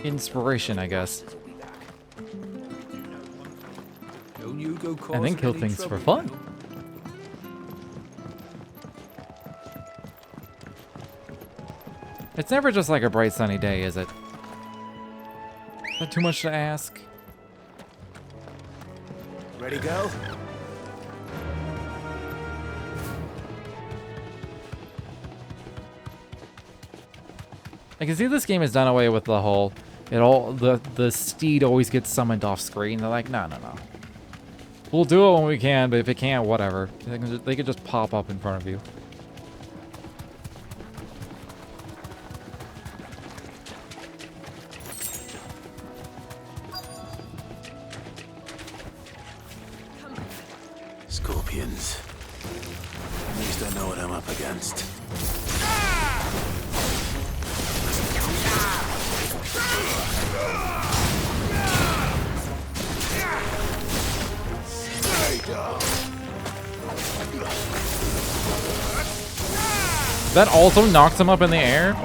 inspiration, I guess. Don't you go And then causing kill any things for trouble, fun. It's never just like a bright sunny day, is it? Is that too much to ask? Ready, go? I can see this game has done away with the whole, the steed always gets summoned off screen. They're like, no. We'll do it when we can, but if it can't, whatever. They can just pop up in front of you. Scorpions. At least I know what I'm up against. That also knocks him up in the air?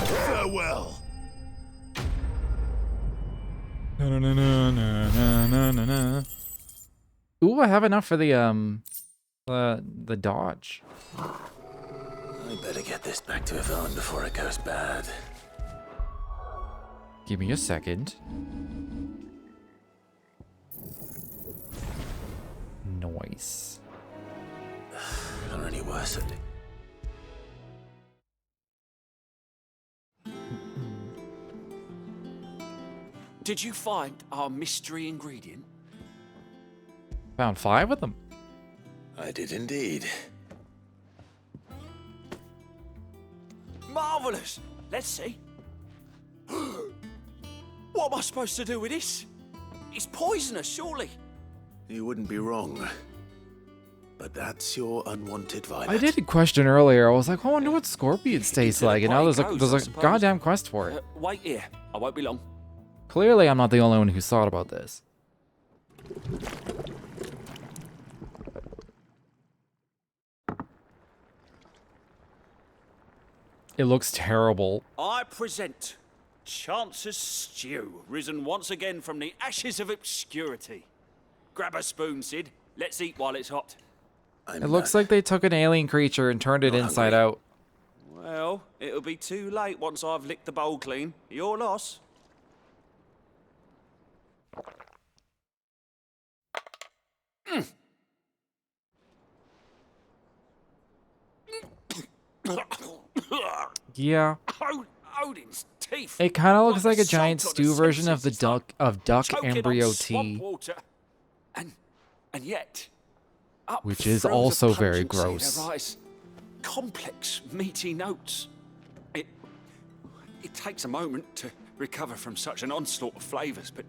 Farewell. Ooh, I have enough for the dodge. I better get this back to Yvonne before it goes bad. Give me a second. Nice. Not any worse at it. Did you find our mystery ingredient? Found 5 of them. I did indeed. Marvelous! Let's see. What am I supposed to do with this? It's poisonous, surely. You wouldn't be wrong. But that's your unwanted violet. I did a question earlier. I was like, I wonder what scorpions taste like, and now there's a goddamn quest for it. Wait here. I won't be long. Clearly, I'm not the only one who's thought about this. It looks terrible. I present Chance's Stew, risen once again from the ashes of obscurity. Grab a spoon, Sid. Let's eat while it's hot. It looks like they took an alien creature and turned it inside out. Well, it'll be too late once I've licked the bowl clean. Your loss. Yeah. Odin's teeth. It kind of looks like a salt giant on stew version of the senses. duck Choking on embryo swamp tea, water. And yet, up which is through the also very pungency, gross. there rise complex, meaty notes. It takes a moment to recover from such an onslaught of flavors, but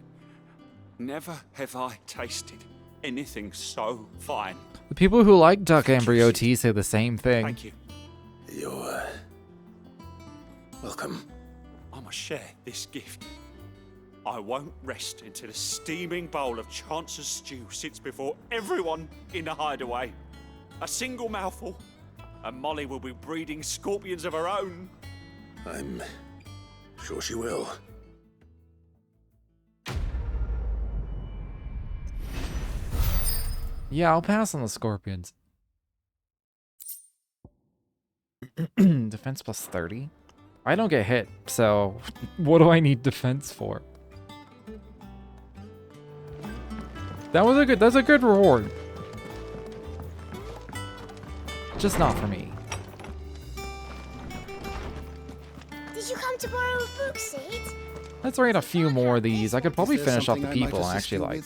never have I tasted anything so fine. The people who like duck embryo tea say the same thing. Thank you. You're welcome. I must share this gift. I won't rest until a steaming bowl of Chance's stew sits before everyone in the hideaway. A single mouthful, and Molly will be breeding scorpions of her own. I'm sure she will. Yeah, I'll pass on the scorpions. Defense plus 30? I don't get hit, so what do I need defense for? That's a good reward. Just not for me. Did you come to borrow a book, Sid? Let's read a few more of these. I could probably finish off the people I actually like.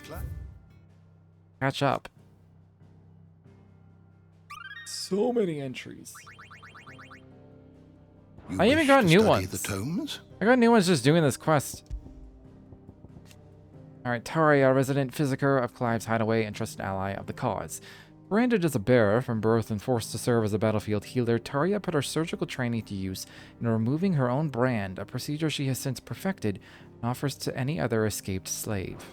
Catch up. So many entries. I even got new ones. The tomes? I got new ones just doing this quest. Alright, Taria, resident physiker of Clive's hideaway and trusted ally of the cause. Branded as a bearer from birth and forced to serve as a battlefield healer, Taria put her surgical training to use in removing her own brand, a procedure she has since perfected and offers to any other escaped slave.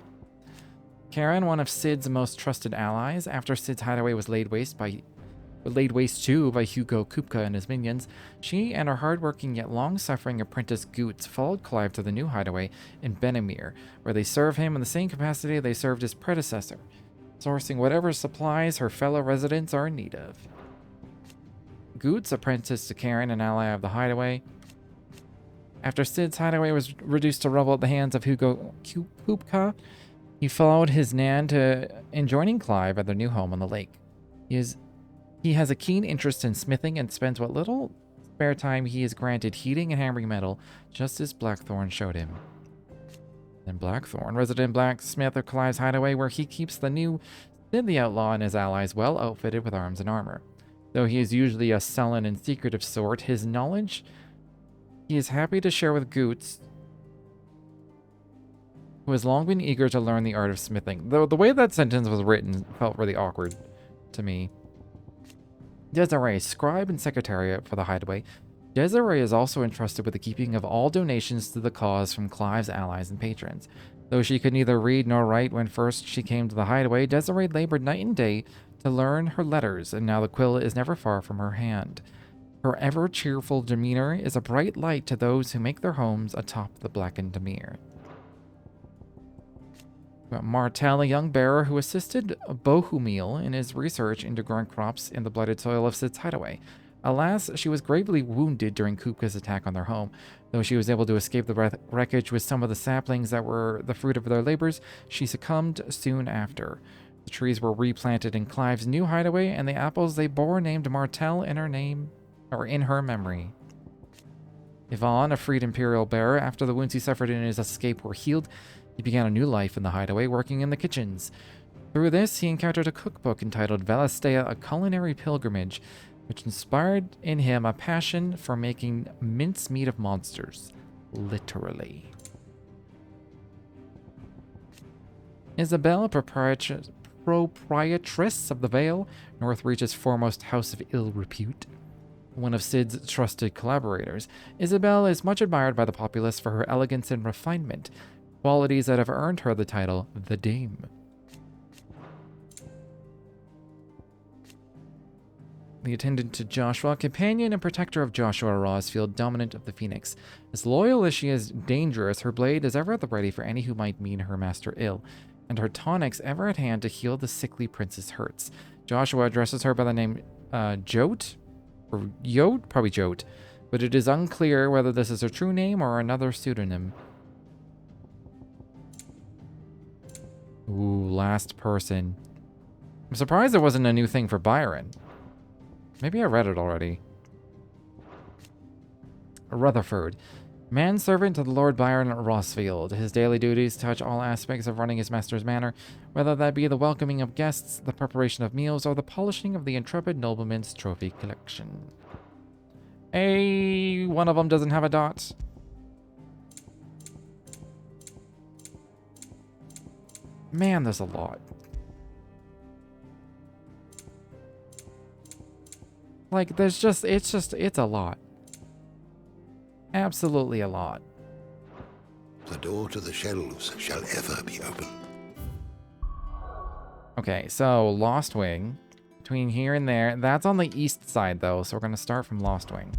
Karen, one of Sid's most trusted allies, after Sid's hideaway was laid waste too by Hugo Kupka and his minions, she and her hardworking yet long-suffering apprentice Goots followed Clive to the new hideaway in Benamir, where they serve him in the same capacity they served his predecessor, sourcing whatever supplies her fellow residents are in need of. Goots, apprenticed to Karen, an ally of the hideaway. After Sid's hideaway was reduced to rubble at the hands of Hugo Kupka, he followed his nan in joining Clive at their new home on the lake. He has a keen interest in smithing and spends what little spare time he is granted heating and hammering metal, just as Blackthorne showed him. Then Blackthorne, resident blacksmith of Clive's hideaway, where he keeps the new Sid the Outlaw and his allies well outfitted with arms and armor. Though he is usually a sullen and secretive sort, his knowledge he is happy to share with Goots, who has long been eager to learn the art of smithing. Though the way that sentence was written felt really awkward to me. Desiree, scribe and secretariat for the hideaway. Desiree is also entrusted with the keeping of all donations to the cause from Clive's allies and patrons. Though she could neither read nor write when first she came to the hideaway, Desiree labored night and day to learn her letters, and now the quill is never far from her hand. Her ever-cheerful demeanor is a bright light to those who make their homes atop the blackened mere. Martel, a young bearer who assisted Bohumil in his research into growing crops in the blighted soil of Sid's hideaway. Alas, she was gravely wounded during Kupka's attack on their home. Though she was able to escape the wreckage with some of the saplings that were the fruit of their labors, she succumbed soon after. The trees were replanted in Clive's new hideaway, and the apples they bore named Martel in her memory. Yvonne, a freed Imperial bearer, after the wounds he suffered in his escape were healed, he began a new life in the hideaway, working in the kitchens. Through this, he encountered a cookbook entitled Velastea, a Culinary Pilgrimage, which inspired in him a passion for making mincemeat of monsters. Literally. Isabel, proprietress of the Vale, Northreach's foremost house of ill repute. One of Sid's trusted collaborators, Isabel is much admired by the populace for her elegance and refinement, qualities that have earned her the title the Dame. The attendant to Joshua, companion and protector of Joshua Rosfield, dominant of the Phoenix. As loyal as she is dangerous, her blade is ever at the ready for any who might mean her master ill, and her tonics ever at hand to heal the sickly prince's hurts. Joshua addresses her by the name Jote? Or Yote? Probably Jote. But it is unclear whether this is her true name or another pseudonym. Ooh, last person. I'm surprised there wasn't a new thing for Byron. Maybe I read it already. Rutherford. Manservant to the Lord Byron Rosfield. His daily duties touch all aspects of running his master's manor, whether that be the welcoming of guests, the preparation of meals, or the polishing of the intrepid nobleman's trophy collection. One of them doesn't have a dot. Man, there's a lot. Like, it's a lot. Absolutely a lot. The door to the shelves shall ever be open. Okay, so Lost Wing. Between here and there. That's on the east side, though, so we're going to start from Lost Wing.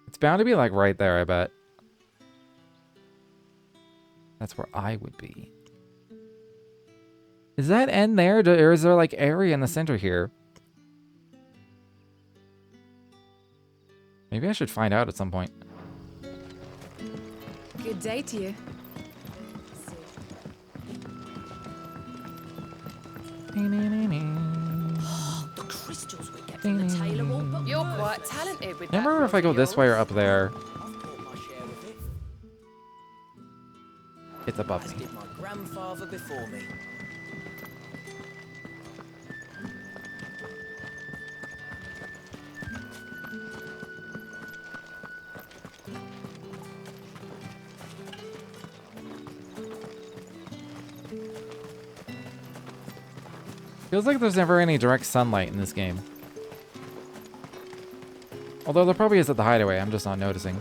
It's bound to be, like, right there, I bet. That's where I would be. Is that end there? Or is there, like, area in the center here? Maybe I should find out at some point. Good day to you. The crystals we get from the tailor won't put You're words. quite talented with I that. remember if I go this way or up there. I've bought my share of it. It's above As me. did my grandfather before me. Feels like there's never any direct sunlight in this game. Although there probably is at the hideaway, I'm just not noticing.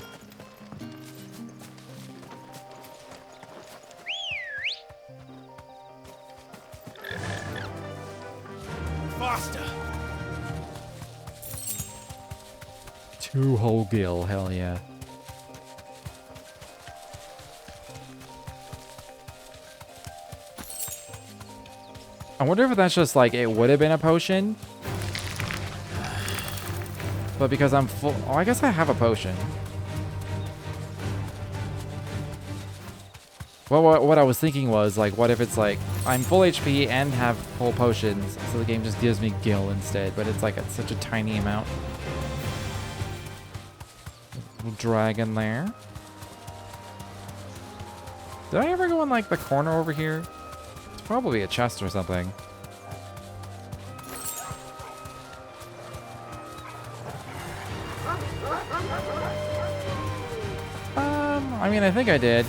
Faster! 2 whole gill, hell yeah. I wonder if that's just like, it would have been a potion. But because I'm full... Oh, I guess I have a potion. Well, what I was thinking was, like, what if it's like, I'm full HP and have full potions, so the game just gives me gil instead, but it's like such a tiny amount. Little dragon there. Did I ever go in, like, the corner over here? It's probably a chest or something. I mean, I think I did.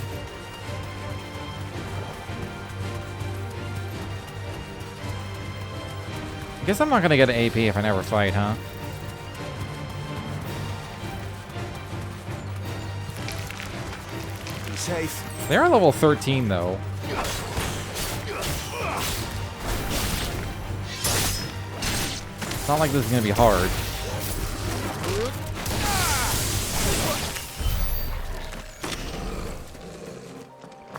I guess I'm not gonna get an AP if I never fight, huh? Be safe. They are level 13, though. It's not like this is gonna be hard.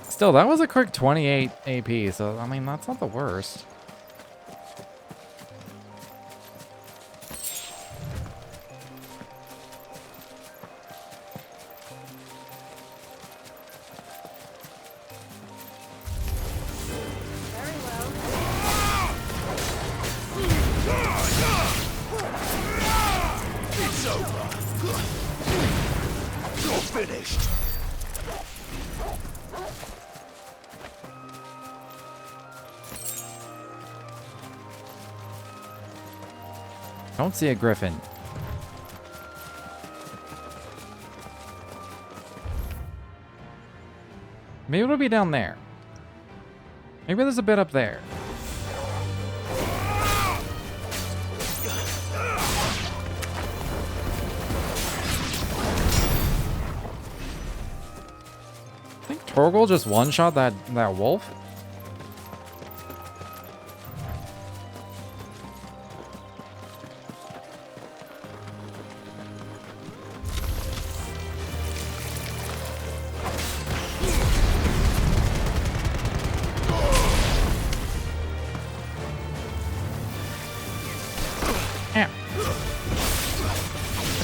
Still, that was a quick 28 AP, so, I mean, that's not the worst. Very well. It's over. You're finished. Don't see a griffin. Maybe it'll be down there. Maybe there's a bit up there. I think Torgal just one-shot that wolf.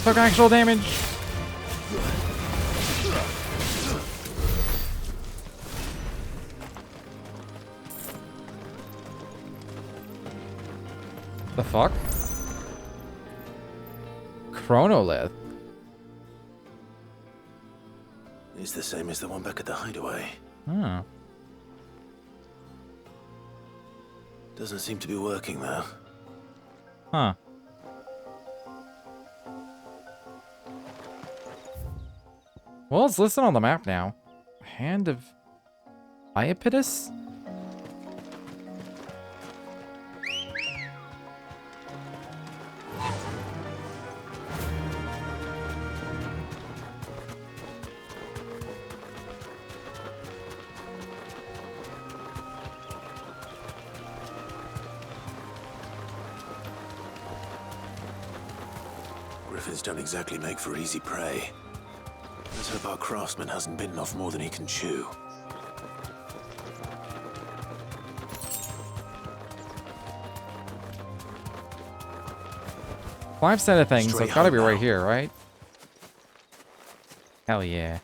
Took actual damage. The fuck? Chronolith. It's the same as the one back at the hideaway. Hmm. Doesn't seem to be working though. Huh. Well, it's listed on the map now. Hand of Iapetus? Griffins don't exactly make for easy prey. Let's hope our craftsman hasn't bitten off more than he can chew. Five set of things, so Straight it's gotta be home right now. here, right? Hell yeah.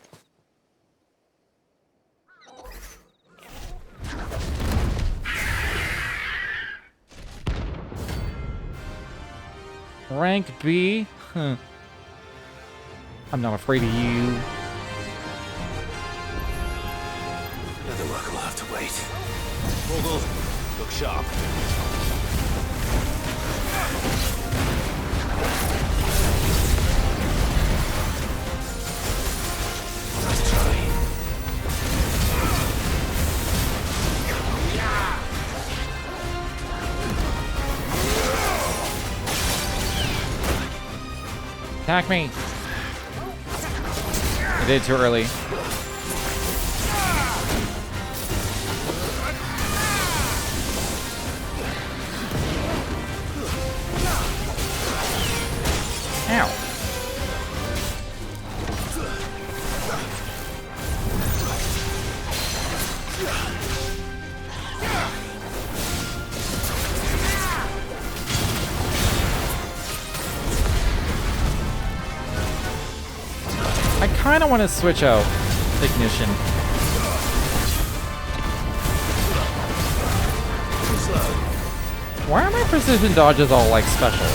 Rank B? Huh. I'm not afraid of you. Leather work will have to wait. Torgal, look sharp. Let's try. Attack me! I did it too early. Ow. I kind of want to switch out Ignition. Why are my precision dodges all like special?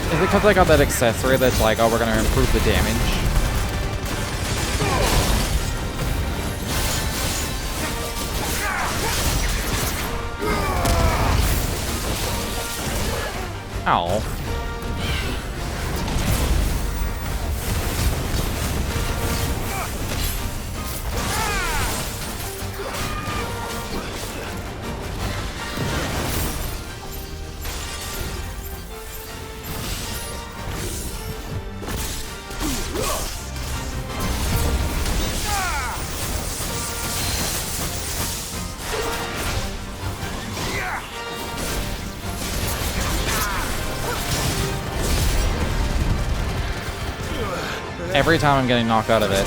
Is it because I got that accessory that's like, oh, we're gonna improve the damage? Ow. Every time I'm getting knocked out of it.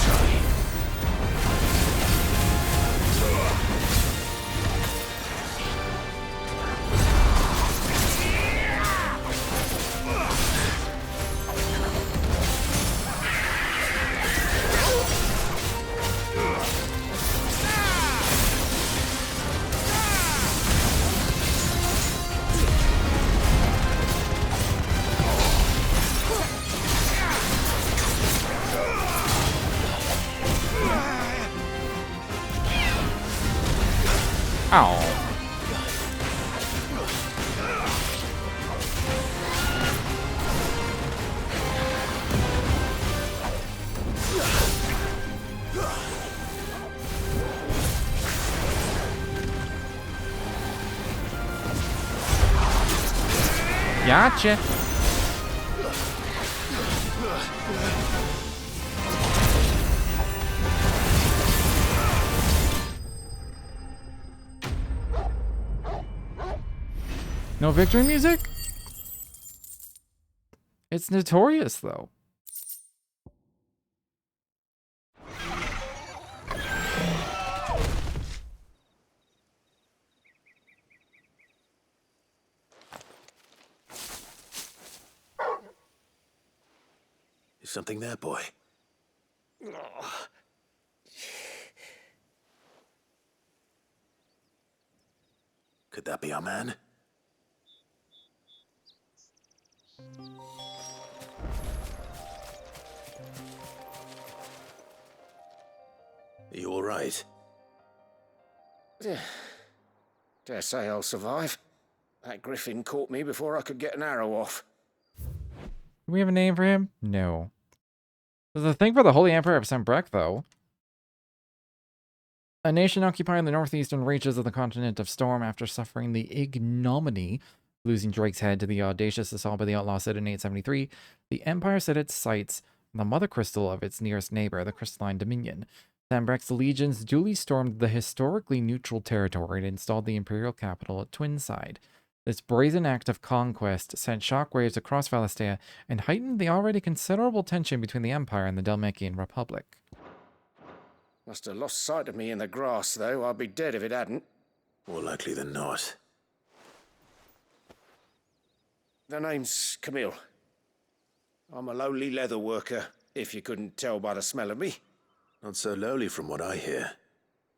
Ow. Gotcha. No victory music? It's notorious, though. Is something there, boy? Could that be our man? Are you all right? Dare say I'll survive. That griffin caught me before I could get an arrow off. Do we have a name for him? No. There's a thing for the Holy Emperor of Sembrek, though. A nation occupying the northeastern reaches of the continent of Storm after suffering the ignominy, losing Drake's head to the audacious assault by the outlaw Cid in 873, the Empire set its sights on the mother crystal of its nearest neighbor, the Crystalline Dominion. Sembrek's legions duly stormed the historically neutral territory and installed the imperial capital at Twinside. This brazen act of conquest sent shockwaves across Valistea and heightened the already considerable tension between the Empire and the Dalmatian Republic. Must have lost sight of me in the grass, though. I'd be dead if it hadn't. More likely than not. The name's Camille. I'm a lowly leather worker, if you couldn't tell by the smell of me. Not so lowly from what I hear.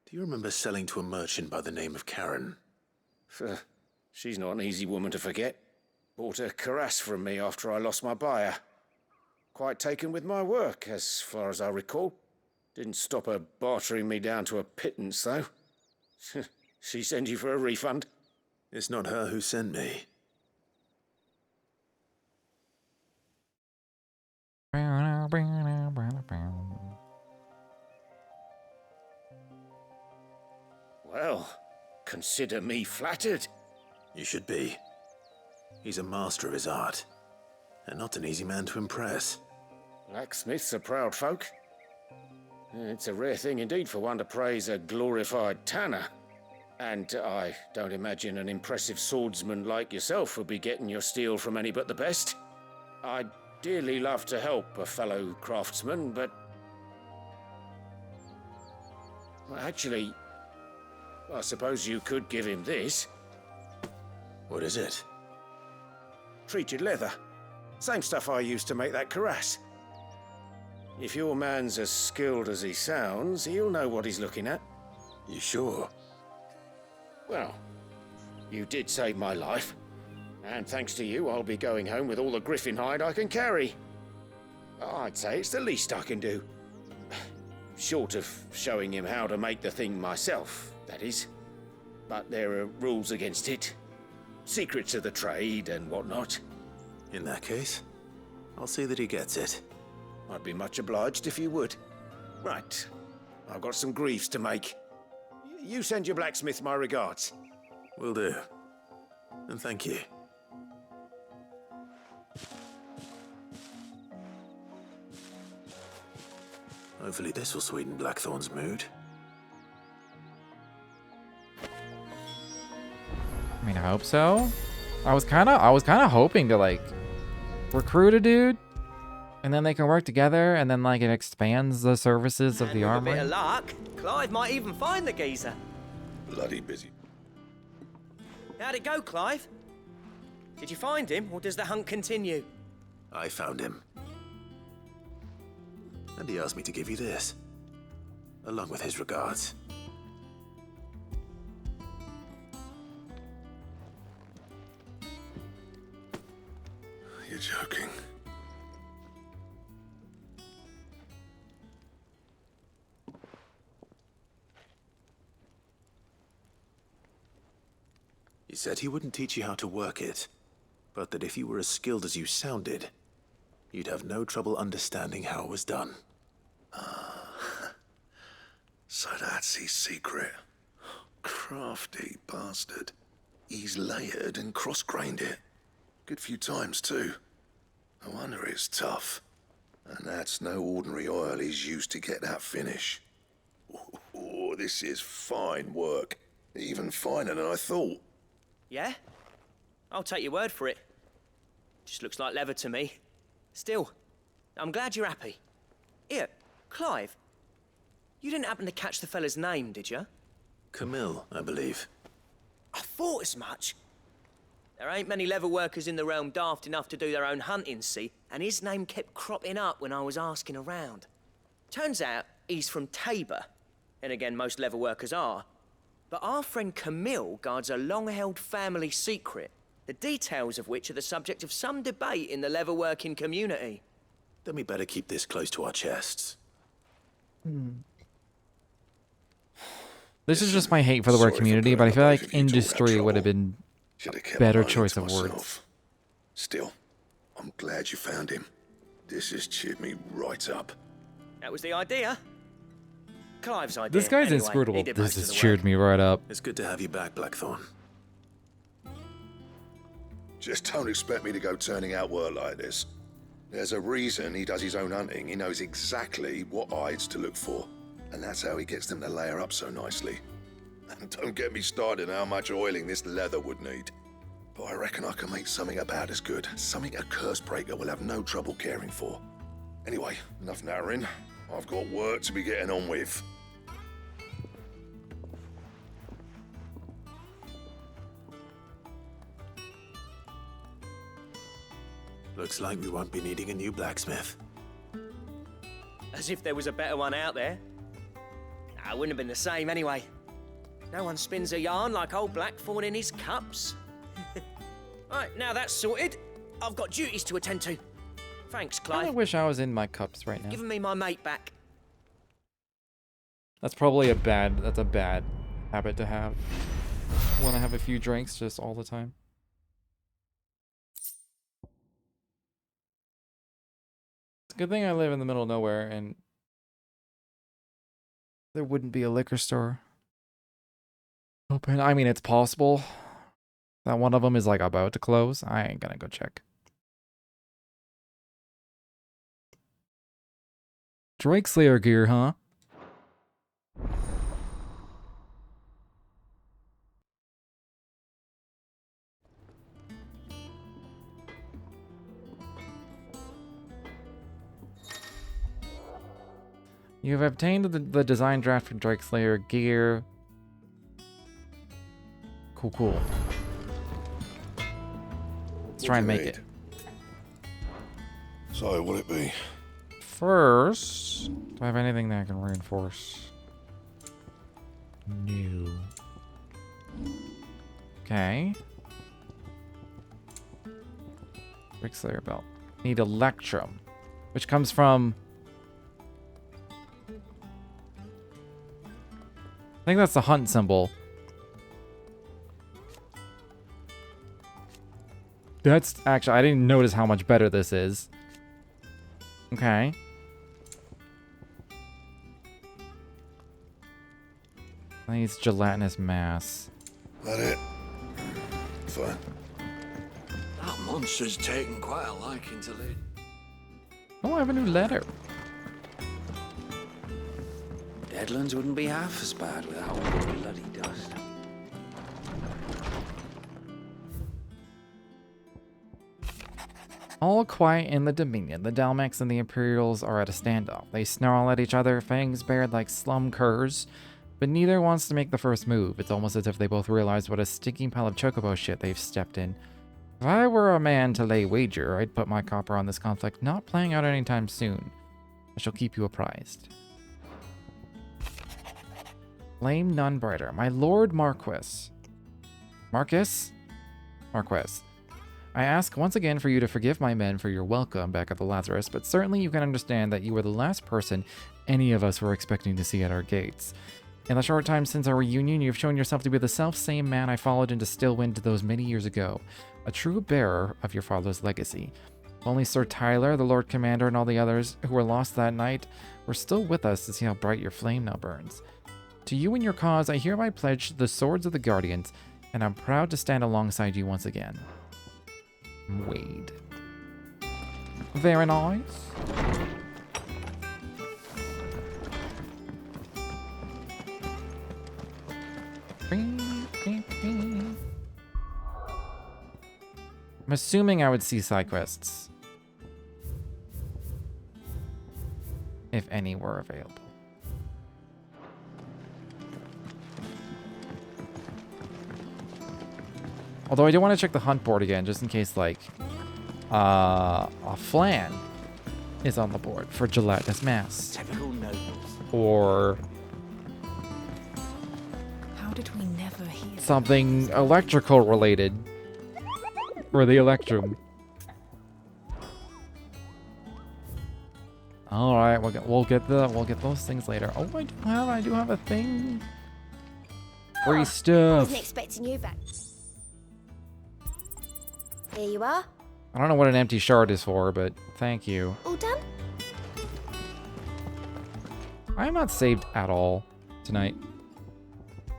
Do you remember selling to a merchant by the name of Karen? She's not an easy woman to forget. Bought a cuirass from me after I lost my buyer. Quite taken with my work, as far as I recall. Didn't stop her bartering me down to a pittance, though. She sent you for a refund? It's not her who sent me. Well, consider me flattered. You should be. He's a master of his art, and not an easy man to impress. Blacksmiths are proud folk. It's a rare thing indeed for one to praise a glorified tanner. And I don't imagine an impressive swordsman like yourself would be getting your steel from any but the best. I'd dearly love to help a fellow craftsman, but... Well, actually, I suppose you could give him this. What is it? Treated leather. Same stuff I used to make that cuirass. If your man's as skilled as he sounds, he'll know what he's looking at. You sure? Well, you did save my life. And thanks to you, I'll be going home with all the griffin hide I can carry. I'd say it's the least I can do. Short of showing him how to make the thing myself, that is. But there are rules against it. Secrets of the trade and whatnot. In that case, I'll see that he gets it. I'd be much obliged if you would. Right. I've got some greaves to make. You send your blacksmith my regards. Will do. And thank you. Hopefully this will sweeten Blackthorne's mood. I mean, I hope so. I was kind of hoping to like recruit a dude, and then they can work together, and then like it expands the services of the With a armory. bit of luck, Clive might even find the geezer. Bloody busy. How'd it go, Clive? Did you find him, or does the hunt continue? I found him. And he asked me to give you this, along with his regards. You're joking. He said he wouldn't teach you how to work it, but that if you were as skilled as you sounded, you'd have no trouble understanding how it was done. So that's his secret. Crafty bastard. He's layered and cross-grained it. Good few times, too. No wonder it's tough. And that's no ordinary oil he's used to get that finish. Oh, this is fine work. Even finer than I thought. Yeah? I'll take your word for it. Just looks like leather to me. Still, I'm glad you're happy. Here, Clive. You didn't happen to catch the fella's name, did you? Camille, I believe. I thought as much. There ain't many leather workers in the realm daft enough to do their own hunting, see? And his name kept cropping up when I was asking around. Turns out he's from Tabor. And again, most leather workers are. But our friend Camille guards a long-held family secret, the details of which are the subject of some debate in the leather-working community. Then we better keep this close to our chests. This is just my hate for the word Sorry for community, putting but I up feel both like of you to all that industry would have trouble. been Should have kept better mine choice to of myself. words. Still, I'm glad you found him. This has cheered me right up. That was the idea. Clive's idea. This guy's anyway. inscrutable. He did This most of has the cheered work. me right up. It's good to have you back, Blackthorne. Just don't expect me to go turning out work like this. There's a reason he does his own hunting. He knows exactly what hides to look for. And that's how he gets them to layer up so nicely. And don't get me started on how much oiling this leather would need. But I reckon I can make something about as good. Something a curse breaker will have no trouble caring for. Anyway, enough nattering. I've got work to be getting on with. Looks like we won't be needing a new blacksmith. As if there was a better one out there. Nah, it wouldn't have been the same anyway. No one spins a yarn like old Blackthorne in his cups. Right, now that's sorted. I've got duties to attend to. Thanks, I kinda Clive. wish I was in my cups right now. Giving me my mate back. That's probably a bad habit to have. Want to have a few drinks just all the time. Good thing I live in the middle of nowhere and there wouldn't be a liquor store open. I mean, it's possible that one of them is like about to close. I ain't gonna go check. Drake Slayer gear, huh? You have obtained the design draft for Drake Slayer gear. Cool, cool. Let's try and make it. So, what'll it be? First, do I have anything that I can reinforce? No. Okay. Drake Slayer belt. Need Electrum, which comes from... I think that's the hunt symbol. That's actually, I didn't notice how much better this is. Okay. I think it's gelatinous mass. That it? Fine. That monster's taken quite a liking to Lid. Oh, I have a new letter. Deadlands wouldn't be half as bad without all the bloody dust. All quiet in the Dominion. The Dalmex and the Imperials are at a standoff. They snarl at each other, fangs bared like slum curs, but neither wants to make the first move. It's almost as if they both realize what a stinking pile of chocobo shit they've stepped in. If I were a man to lay wager, I'd put my copper on this conflict not playing out anytime soon. I shall keep you apprised. Flame none brighter. My Lord Marquis. Marcus? Marquis. I ask once again for you to forgive my men for your welcome back at the Lazarus, but certainly you can understand that you were the last person any of us were expecting to see at our gates. In the short time since our reunion, you've shown yourself to be the self-same man I followed into Stillwind those many years ago, a true bearer of your father's legacy. Only Sir Tyler, the Lord Commander, and all the others who were lost that night were still with us to see how bright your flame now burns. To you and your cause, I hereby pledge the swords of the Guardians, and I'm proud to stand alongside you once again. Wade. Very nice. I'm assuming I would see side quests. If any were available. Although I do want to check the hunt board again, just in case, like, a flan is on the board for gelatinous mass. Typical nobles. Or How did we never hear something electrical related for the Electrum. All right, we'll get those things later. Oh, I do have a thing. Free I stuff. wasn't expecting you back. Here you are. I don't know what an empty shard is for, but thank you. All done? I'm not saved at all tonight.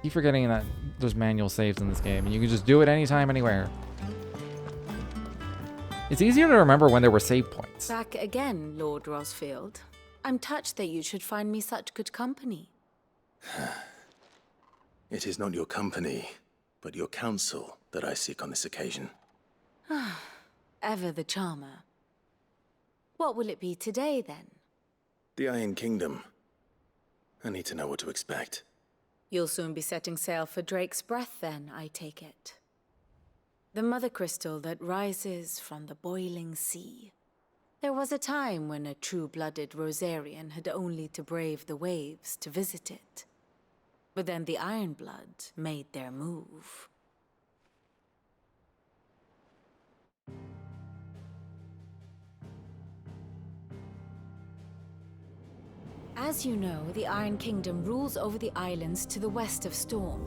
Keep forgetting that there's manual saves in this game, and you can just do it anytime, anywhere. It's easier to remember when there were save points. back again, Lord Rosfield? I'm touched that you should find me such good company. It is not your company, but your counsel that I seek on this occasion. Ever the charmer. What will it be today, then? The Iron Kingdom. I need to know what to expect. You'll soon be setting sail for Drake's Breath, then, I take it. The mother crystal that rises from the boiling sea. There was a time when a true-blooded Rosarian had only to brave the waves to visit it. But then the Ironblood made their move. As you know, the Iron Kingdom rules over the islands to the west of Storm.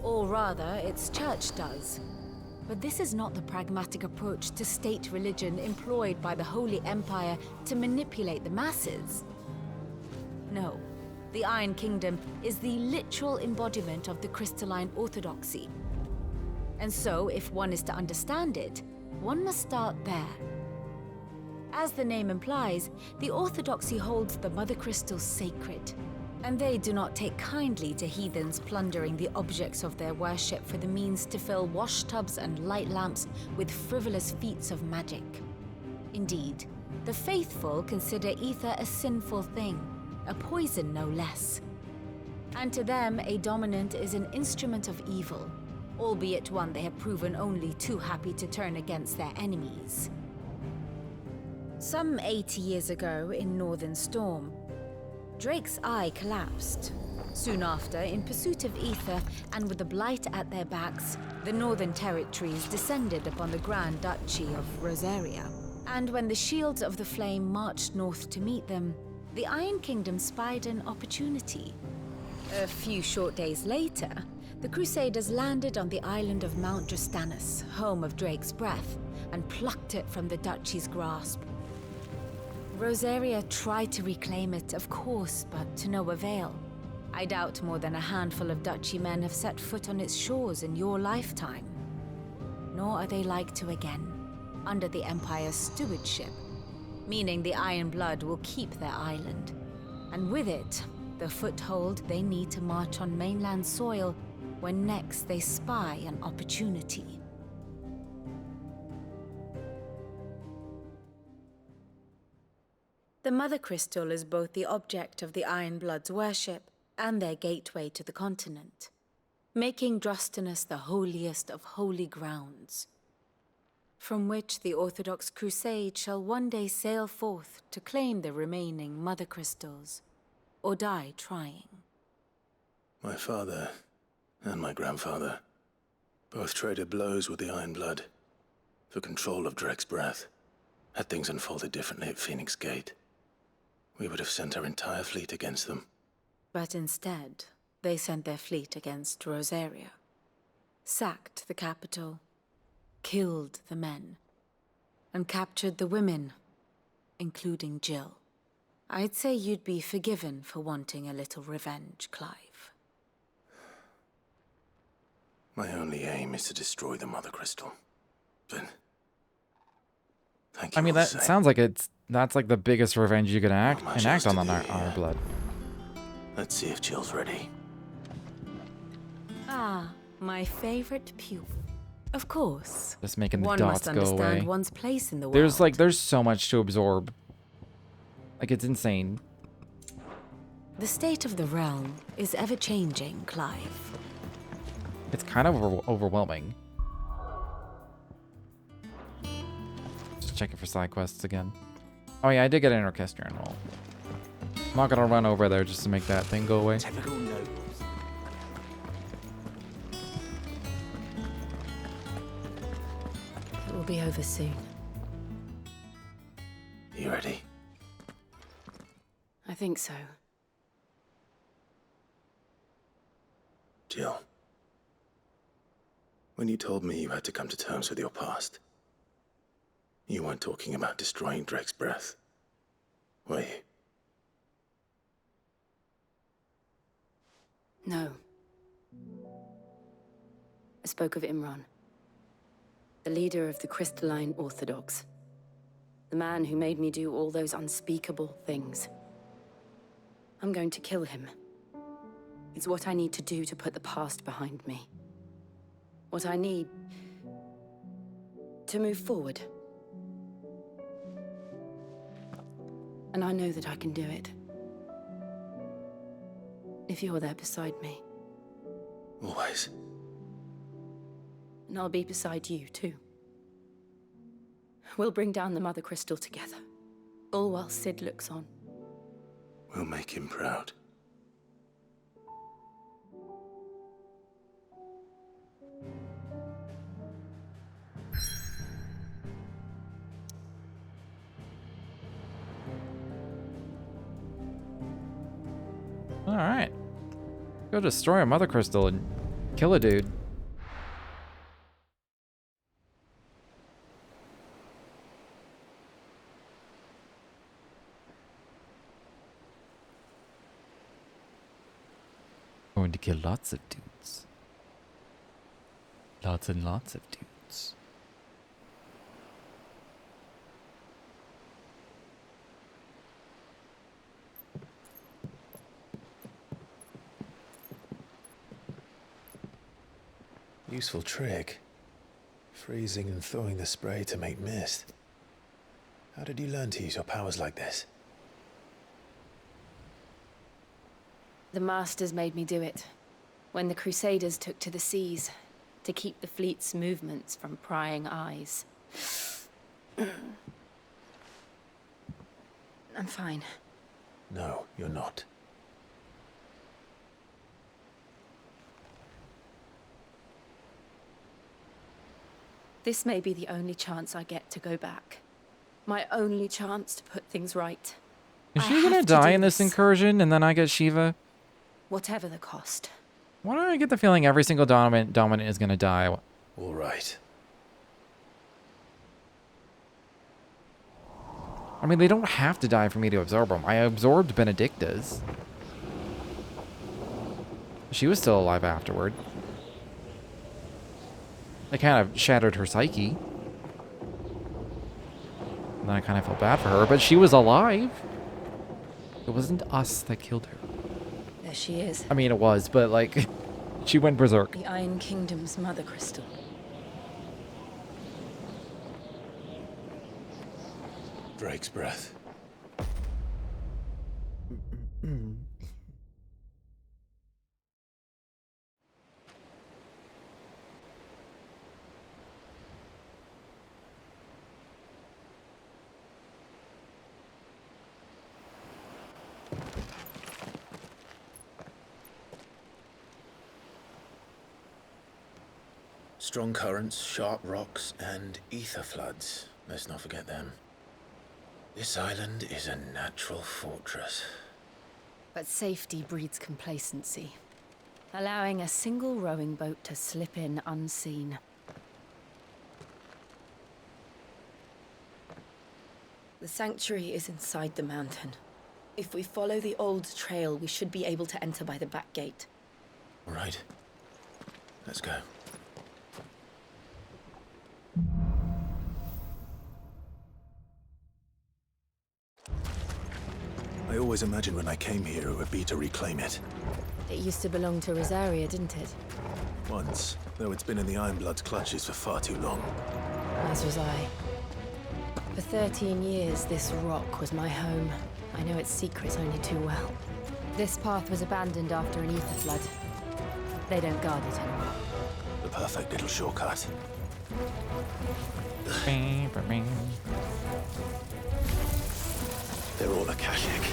Or rather, its church does. But this is not the pragmatic approach to state religion employed by the Holy Empire to manipulate the masses. No, the Iron Kingdom is the literal embodiment of the crystalline orthodoxy. And so, if one is to understand it, one must start there. As the name implies, the orthodoxy holds the Mother Crystal sacred, and they do not take kindly to heathens plundering the objects of their worship for the means to fill washtubs and light lamps with frivolous feats of magic. Indeed, the faithful consider ether a sinful thing, a poison no less. And to them, a dominant is an instrument of evil, albeit one they have proven only too happy to turn against their enemies. Some 80 years ago, in Northern Storm, Drake's eye collapsed. Soon after, in pursuit of ether and with the blight at their backs, the Northern Territories descended upon the Grand Duchy of Rosaria. And when the Shields of the Flame marched north to meet them, the Iron Kingdom spied an opportunity. A few short days later, the Crusaders landed on the island of Mount Drastanus, home of Drake's breath, and plucked it from the duchy's grasp. Rosaria tried to reclaim it, of course, but to no avail. I doubt more than a handful of duchy men have set foot on its shores in your lifetime. Nor are they like to again, under the Empire's stewardship, meaning the Iron Blood will keep their island, and with it, the foothold they need to march on mainland soil when next they spy an opportunity. The Mother Crystal is both the object of the Iron Blood's worship and their gateway to the continent, making Drastanus the holiest of holy grounds, from which the Orthodox Crusade shall one day sail forth to claim the remaining Mother Crystals, or die trying. My father and my grandfather both traded blows with the Iron Blood for control of Drake's breath. Had things unfolded differently at Phoenix Gate, we would have sent our entire fleet against them. But instead, they sent their fleet against Rosaria, sacked the capital, killed the men, and captured the women, including Jill. I'd say you'd be forgiven for wanting a little revenge, Clive. My only aim is to destroy the Mother Crystal. But thank you. I mean, all that the same. sounds like that's like the biggest revenge you could enact much on else the to do Iron here? Blood. Let's see if Jill's ready. Ah, my favorite pupil. Of course. Just making the One dots must go understand away. one's place in the world. There's so much to absorb. Like, it's insane. The state of the realm is ever-changing, Clive. It's kind of overwhelming. Just checking for side quests again. Oh yeah, I did get an orchestrion roll. I'm not gonna run over there just to make that thing go away. Typical nobles. It will be over soon. You ready? I think so. Jill. When you told me you had to come to terms with your past, you weren't talking about destroying Drake's breath, were you? No. I spoke of Imran, the leader of the Crystalline Orthodox. The man who made me do all those unspeakable things. I'm going to kill him. It's what I need to do to put the past behind me. What I need to move forward. And I know that I can do it. If you're there beside me. Always. And I'll be beside you, too. We'll bring down the Mother Crystal together. All while Sid looks on. We'll make him proud. Alright. Go destroy a Mother Crystal and kill a dude. going to kill lots of dudes. Lots and lots of dudes. Useful trick. Freezing and thawing the spray to make mist. How did you learn to use your powers like this? The Masters made me do it. When the Crusaders took to the seas, to keep the fleet's movements from prying eyes. I'm fine. No, you're not. This may be the only chance I get to go back. My only chance to put things right. Is I she gonna have to die do in this incursion and then I get Shiva? Whatever the cost. Why do I get the feeling every single dominant is gonna die? All right. I mean, they don't have to die for me to absorb them. I absorbed Benedicta's. She was still alive afterward. I kind of shattered her psyche. And then I kind of felt bad for her, but she was alive. It wasn't us that killed her. There she is. I mean, it was, but like, she went berserk. The Iron Kingdom's mother crystal. Drake's breath. Strong currents, sharp rocks, and ether floods. Let's not forget them. This island is a natural fortress. But safety breeds complacency. Allowing a single rowing boat to slip in unseen. The sanctuary is inside the mountain. If we follow the old trail, we should be able to enter by the back gate. All right. Let's go. I always imagined when I came here it would be to reclaim it. It used to belong to Rosaria, didn't it? Once, though it's been in the Ironblood's clutches for far too long. As was I. For 13 years, this rock was my home. I know its secrets only too well. This path was abandoned after an ether flood. They don't guard it anymore. The perfect little shortcut. They're all Akashic.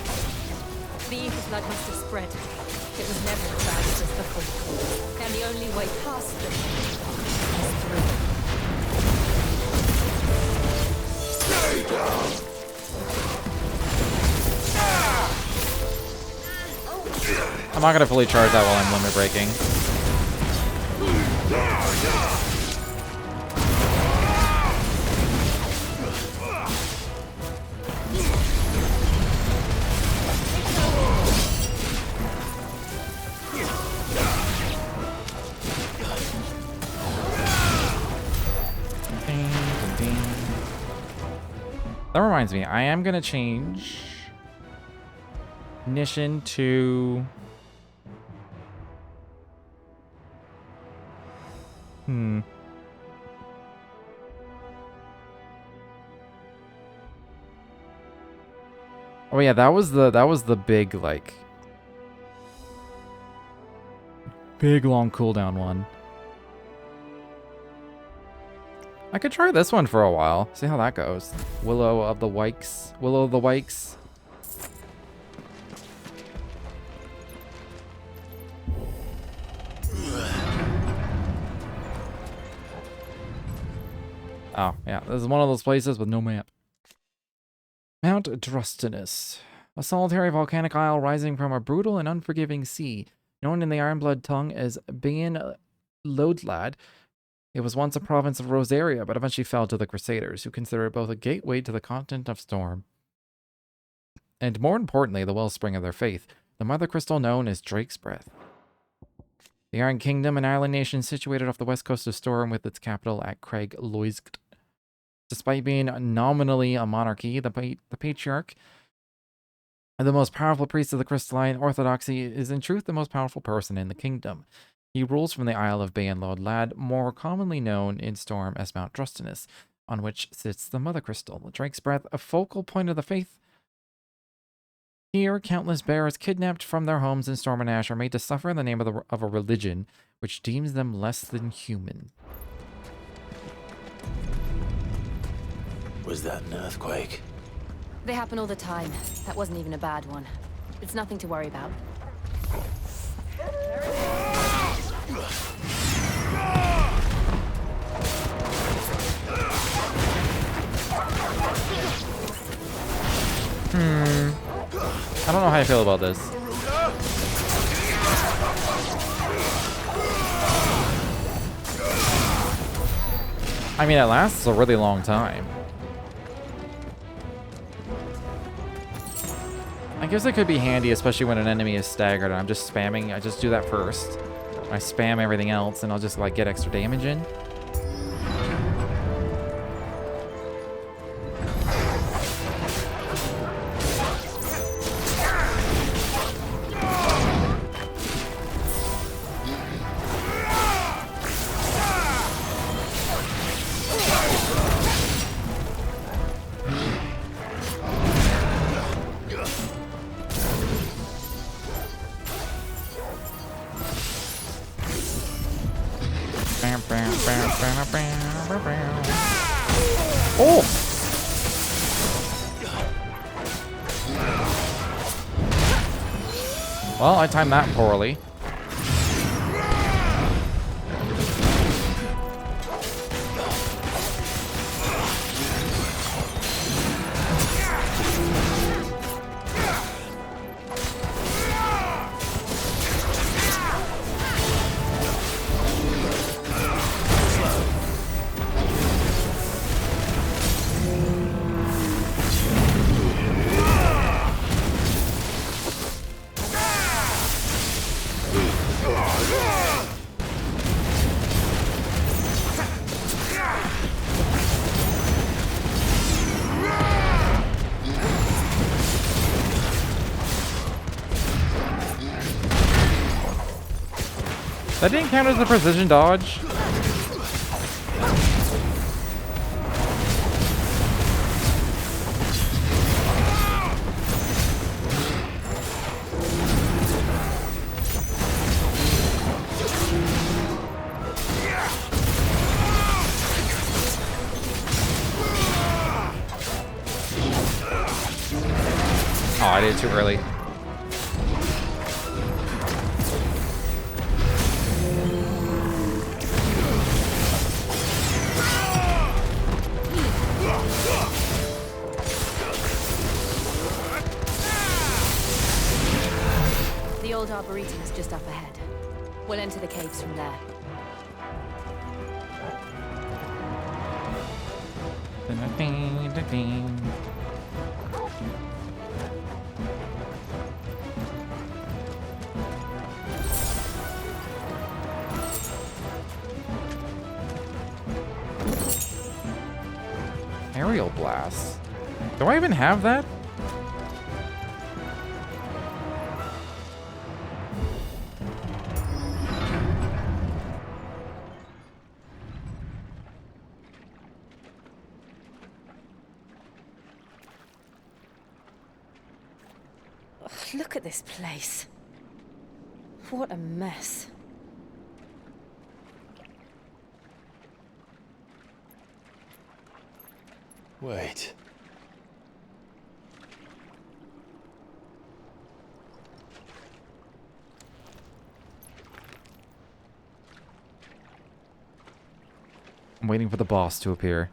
The ether flood must have spread. It was never as bad as this before. And the only way past them is through. Stay down! I'm not gonna fully charge that while I'm limit breaking. That reminds me, I am gonna change Nishin to... Oh yeah, that was the big, like, big long cooldown one. I could try this one for a while. See how that goes. Willow of the Wikes. Willow of the Wikes. Oh, yeah. This is one of those places with no map. Mount Drustinus. A solitary volcanic isle rising from a brutal and unforgiving sea. Known in the Ironblood tongue as Bain Lodlad. It was once a province of Rosaria, but eventually fell to the Crusaders, who considered it both a gateway to the continent of Storm. And more importantly, the wellspring of their faith, the mother crystal known as Drake's Breath. The Iron Kingdom, an island nation situated off the west coast of Storm with its capital at Craig Loisgt. Despite being nominally a monarchy, the patriarch, the most powerful priest of the Crystalline Orthodoxy, is in truth the most powerful person in the kingdom. He rules from the Isle of Bayenlod Lad, more commonly known in Storm as Mount Drustinus, on which sits the Mother Crystal, the Drake's Breath, a focal point of the faith. Here, countless bearers kidnapped from their homes in Storm and Ash are made to suffer in the name of a religion which deems them less than human. Was that an earthquake? They happen all the time. That wasn't even a bad one. It's nothing to worry about. I don't know how I feel about this. I mean, it lasts a really long time. I guess it could be handy, especially when an enemy is staggered and I'm just spamming. I just do that first. I spam everything else and I'll just like get extra damage in. Oh! Well, I timed that poorly. That didn't count as a precision dodge. Oh, I did it too early. The old Arboretum is just up ahead. We'll enter the caves from there. Aerial blast. Do I even have that? Ugh, look at this place. What a mess. Wait. I'm waiting for the boss to appear.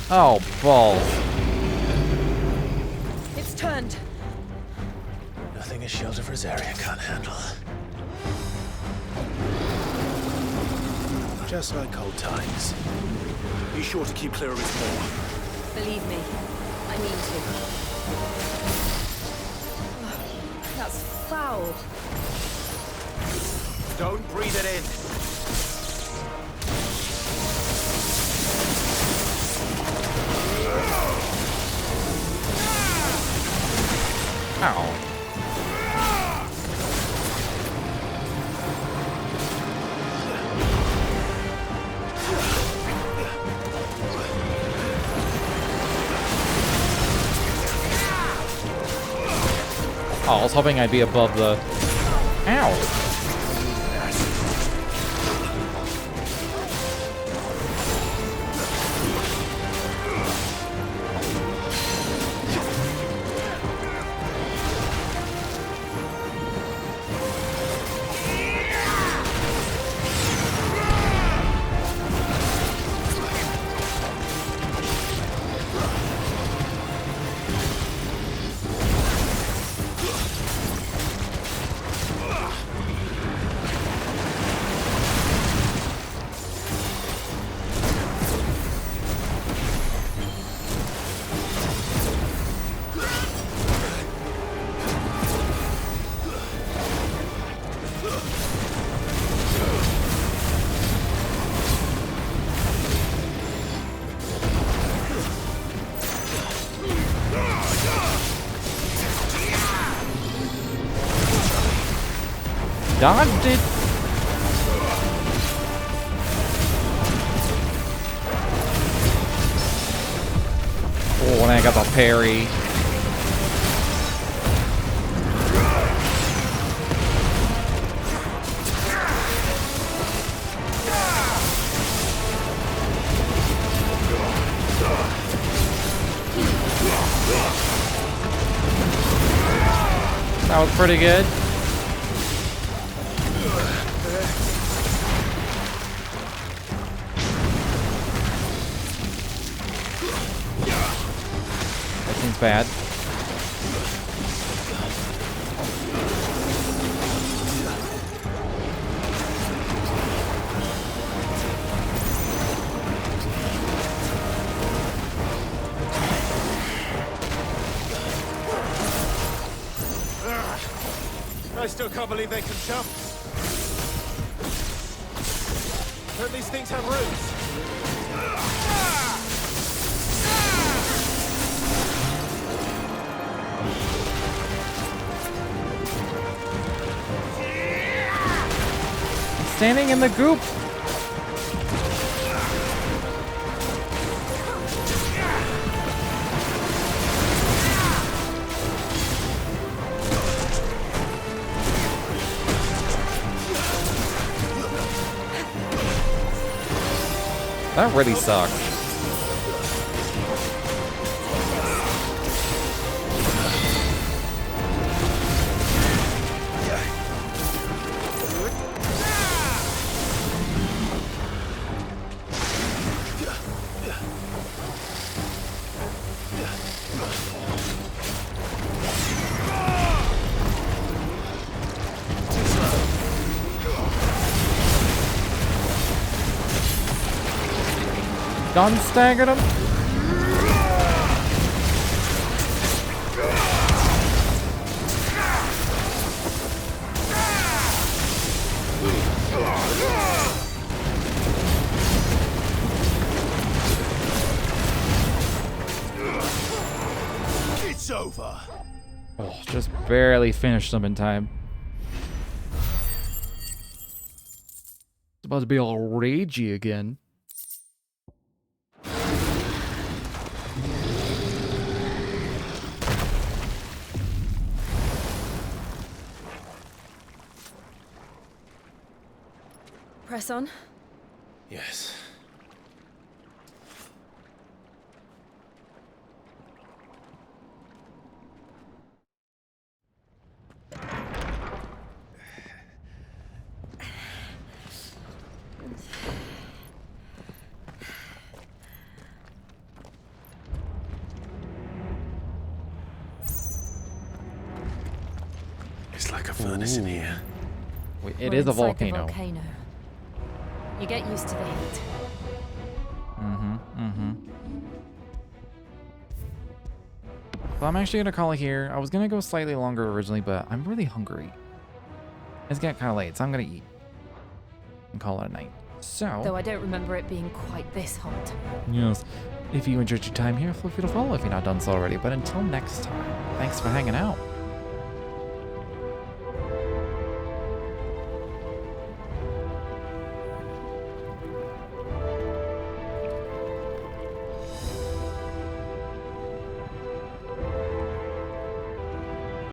Oh, balls. It's turned. Nothing a shield of Rosaria can't handle. Just like old times. Be sure to keep clear of his paw. Believe me, I mean to. That's foul. Don't breathe it in. Ow. Oh, I was hoping I'd be above the... Ow! Dodged it. Oh, and I got the parry. That was pretty good. Bad. I still can't believe they can jump. Don't these things have roots? Standing in the goop. That really sucks. Done staggered him. It's over. Oh, just barely finished them in time. It's about to be all ragey again. Press on. Yes. It's like a furnace in here. It We're is a inside the volcano. You get used to the heat. But I'm actually gonna call it here. I was gonna go slightly longer originally, but I'm really hungry. It's getting kind of late, so I'm gonna eat and call it a night. So, Though I don't remember it being quite this hot. yes, if you enjoyed your time here, feel free to follow if you're not done so already. But until next time, thanks for hanging out.